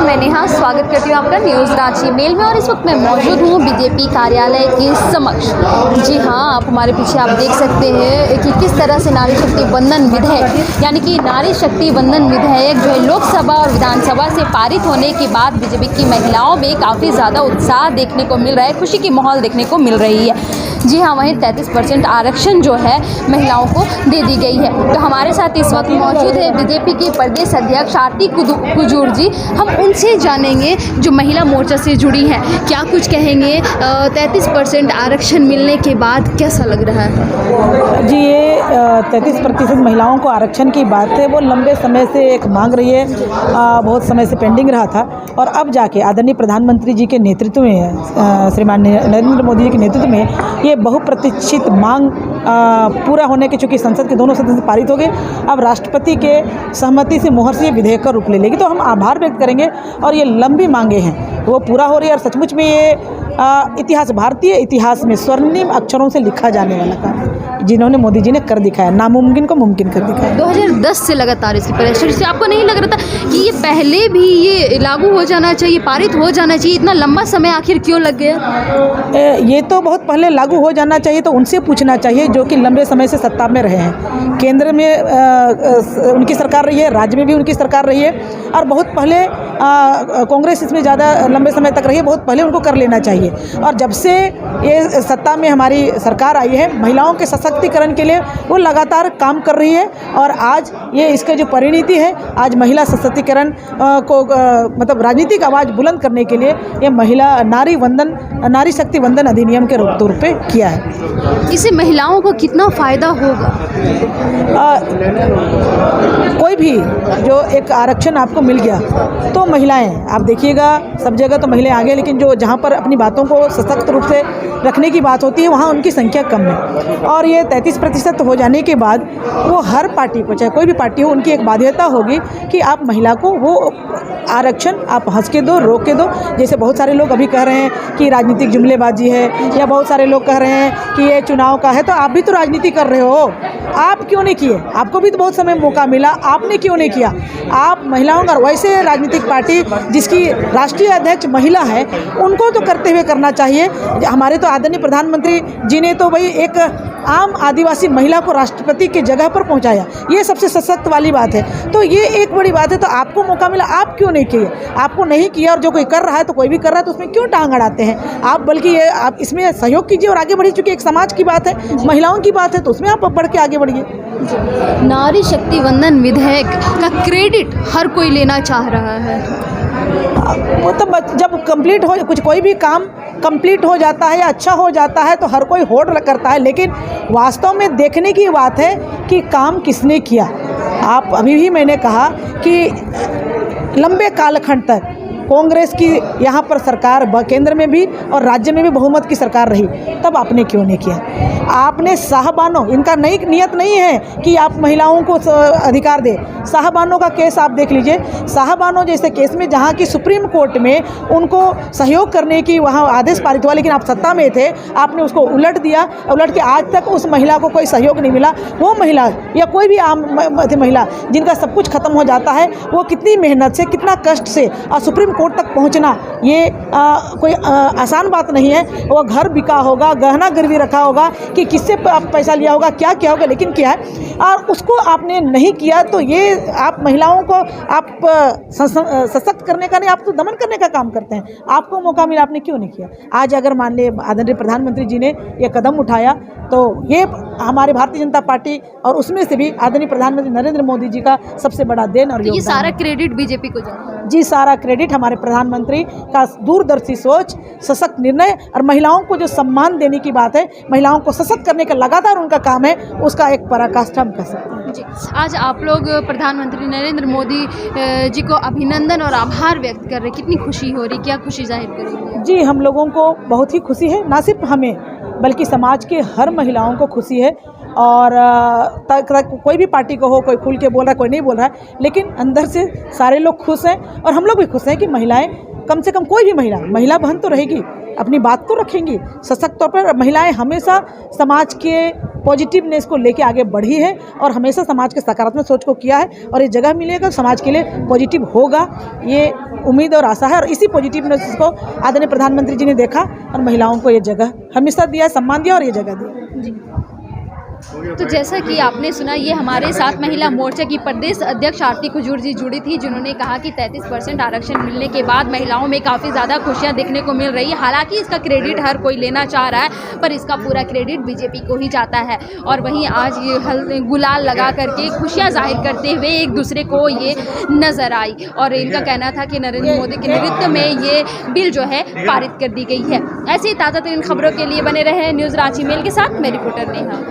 मैं नेहा स्वागत करती हूँ आपका न्यूज़ रांची मेल में। और इस वक्त मैं मौजूद हूँ बीजेपी कार्यालय के समक्ष। जी हाँ, आप हमारे पीछे आप देख सकते हैं कि किस तरह से नारी शक्ति वंदन विधेयक यानी कि नारी शक्ति वंदन विधेयक जो है लोकसभा और विधानसभा से पारित होने के बाद बीजेपी की महिलाओं में काफ़ी ज़्यादा उत्साह देखने को मिल रहा है, खुशी की माहौल देखने को मिल रही है। जी हाँ, वहीं 33% आरक्षण जो है महिलाओं को दे दी गई है। तो हमारे साथ इस वक्त मौजूद है बीजेपी के प्रदेश अध्यक्ष आरती कुजूर जी। हम उनसे जानेंगे जो महिला मोर्चा से जुड़ी हैं, क्या कुछ कहेंगे। 33% आरक्षण मिलने के बाद कैसा लग रहा है? जी, ये 33% महिलाओं को आरक्षण की बात है, वो लंबे समय से एक मांग रही है, बहुत समय से पेंडिंग रहा था। और अब जाके आदरणीय प्रधानमंत्री जी के नेतृत्व में, श्रीमान नरेंद्र मोदी जी के नेतृत्व में ये बहुप्रतीक्षित मांग पूरा होने के, चूँकि संसद के दोनों सदन से पारित हो गए, अब राष्ट्रपति के सहमति से मोहर से ये विधेयक का रूप ले लेगी। तो हम आभार व्यक्त करेंगे और ये लंबी मांगे हैं वो पूरा हो रही है। और सचमुच में ये इतिहास, भारतीय इतिहास में स्वर्णिम अक्षरों से लिखा जाने वाला काम जिन्होंने मोदी जी ने कर दिखाया, नामुमकिन को मुमकिन कर दिखाया। 2010 से लगातार इसकी प्रेशर से आपको नहीं लग रहा था कि ये पहले भी ये लागू हो जाना चाहिए, पारित हो जाना चाहिए? इतना लंबा समय आखिर क्यों लग गया? ये तो बहुत पहले लागू हो जाना चाहिए, तो उनसे पूछना चाहिए जो कि लंबे समय से सत्ता में रहे हैं। केंद्र में उनकी सरकार रही है, राज्य में भी उनकी सरकार रही है, और बहुत पहले कांग्रेस इसमें ज़्यादा लंबे समय तक रही है, बहुत पहले उनको कर लेना चाहिए। और जब से ये सत्ता में हमारी सरकार आई है, महिलाओं के सशक्तिकरण के लिए वो लगातार काम कर रही है। और आज ये इसका जो परिणति है, आज महिला सशक्तिकरण को मतलब राजनीतिक आवाज़ बुलंद करने के लिए ये नारी शक्ति वंदन अधिनियम के तौर पे किया है। इससे महिलाओं को कितना फ़ायदा होगा? कोई भी जो एक आरक्षण आपको मिल गया तो महिलाएं, आप देखिएगा सब जगह तो महिलाएं आगे, लेकिन जो जहाँ पर अपनी बातों को सशक्त रूप से रखने की बात होती है वहाँ उनकी संख्या कम है। और ये 33% हो जाने के बाद वो हर पार्टी को, चाहे कोई भी पार्टी हो, उनकी एक बाध्यता होगी कि आप महिला को वो आरक्षण आप हंस के दो, रोक के दो। जैसे बहुत सारे लोग अभी कह रहे हैं कि राजनीतिक जुमलेबाजी है, या बहुत सारे लोग कह रहे हैं कि ये चुनाव का है, तो आप भी तो राजनीति कर रहे हो, आप क्यों नहीं किए? आपको भी तो बहुत समय मौका मिला, आपने क्यों नहीं किया? आप महिलाओं का, वैसे राजनीतिक पार्टी जिसकी राष्ट्रीय अध्यक्ष महिला है उनको तो करते हुए करना चाहिए। हमारे तो आदरणीय प्रधानमंत्री जी ने तो भाई एक आम आदिवासी महिला को राष्ट्रपति की जगह पर पहुंचाया, ये सबसे सशक्त वाली बात है। तो ये एक बड़ी बात है। तो आपको मौका मिला, आप क्यों नहीं किए? आपको नहीं किया, और जो कोई कर रहा है तो कोई भी कर रहा है तो उसमें क्यों टांग अड़ाते हैं आप? बल्कि ये आप इसमें सहयोग कीजिए और आगे बढ़िए, चूँकि एक समाज की बात है, महिलाओं की बात है, तो उसमें आप बढ़ के आगे बढ़िए। नारी शक्ति वंदन विधेयक का क्रेडिट हर कोई लेना चाह रहा है। वो तो जब कंप्लीट हो, कोई भी काम कंप्लीट हो जाता है या अच्छा हो जाता है तो हर कोई होड़ करता है, लेकिन वास्तव में देखने की बात है कि काम किसने किया। आप अभी भी मैंने कहा कि लंबे कालखंड तक कांग्रेस की यहाँ पर सरकार, केंद्र में भी और राज्य में भी बहुमत की सरकार रही, तब आपने क्यों नहीं किया? आपने साहबानों, इनका नई नियत नहीं है कि आप महिलाओं को अधिकार दें। साहबानों का केस आप देख लीजिए, साहबानों जैसे केस में जहाँ की सुप्रीम कोर्ट में उनको सहयोग करने की वहाँ आदेश पारित हुआ, लेकिन आप सत्ता में थे, आपने उसको उलट दिया। उलट के आज तक उस महिला को कोई सहयोग नहीं मिला। वो महिला या कोई भी आम महिला जिनका सब कुछ खत्म हो जाता है, वो कितनी मेहनत से, कितना कष्ट से और सुप्रीम कोर्ट तक पहुंचना, ये कोई आसान बात नहीं है। वो घर बिका होगा, गहना गिरवी रखा होगा कि किससे आप पैसा लिया होगा, क्या किया होगा, लेकिन किया है और उसको आपने नहीं किया। तो ये आप महिलाओं को आप सशक्त करने का नहीं, आप तो दमन करने का काम करते हैं। आपको मौका मिला, आपने क्यों नहीं किया? आज अगर मान ले आदरणीय प्रधानमंत्री जी ने ये कदम उठाया तो ये हमारे भारतीय जनता पार्टी और उसमें से भी आदरणीय प्रधानमंत्री नरेंद्र मोदी जी का सबसे बड़ा देन और ये सारा क्रेडिट बीजेपी को जाता है। जी, सारा क्रेडिट हमारे प्रधानमंत्री का दूरदर्शी सोच, सशक्त निर्णय और महिलाओं को जो सम्मान देने की बात है, महिलाओं को सशक्त करने का लगातार उनका काम है, उसका एक पराकाष्ठा हम कह सकते हैं। जी, आज आप लोग प्रधानमंत्री नरेंद्र मोदी जी को अभिनंदन और आभार व्यक्त कर रहे हैं, कितनी खुशी हो रही, क्या खुशी जाहिर कर रही है? जी, हम लोगों को बहुत ही खुशी है, ना सिर्फ हमें बल्कि समाज के हर महिलाओं को खुशी है। और कोई भी पार्टी को हो, कोई खुल के बोल रहा है, कोई नहीं बोल रहा है, लेकिन अंदर से सारे लोग खुश हैं और हम लोग भी खुश हैं कि महिलाएं कम से कम कोई भी महिला बहन तो रहेगी, अपनी बात तो रखेंगी। सशक्त तौर पर महिलाएं हमेशा समाज के पॉजिटिवनेस को लेके आगे बढ़ी है और हमेशा समाज के सकारात्मक सोच को किया है, और ये जगह मिलेगा समाज के लिए पॉजिटिव होगा, ये उम्मीद और आशा है। और इसी पॉजिटिवनेस को आदरणीय प्रधानमंत्री जी ने देखा और महिलाओं को ये जगह हमेशा दिया, सम्मान दिया और ये जगह दिया। तो जैसा कि आपने सुना, ये हमारे साथ महिला मोर्चा की प्रदेश अध्यक्ष आरती कुजूर जी जुड़ी थी, जिन्होंने कहा कि 33% आरक्षण मिलने के बाद महिलाओं में काफ़ी ज़्यादा खुशियां देखने को मिल रही है। हालांकि इसका क्रेडिट हर कोई लेना चाह रहा है, पर इसका पूरा क्रेडिट बीजेपी को ही जाता है। और वहीं आज ये गुलाल लगा करके खुशियाँ जाहिर करते हुए एक दूसरे को ये नज़र आई, और इनका कहना था कि नरेंद्र मोदी के नेतृत्व में ये बिल जो है पारित कर दी गई है। ऐसी ताज़ा तरीन खबरों के लिए बने रहे न्यूज़ रांची मेल के साथ, मैं रिपोर्टर नेहा।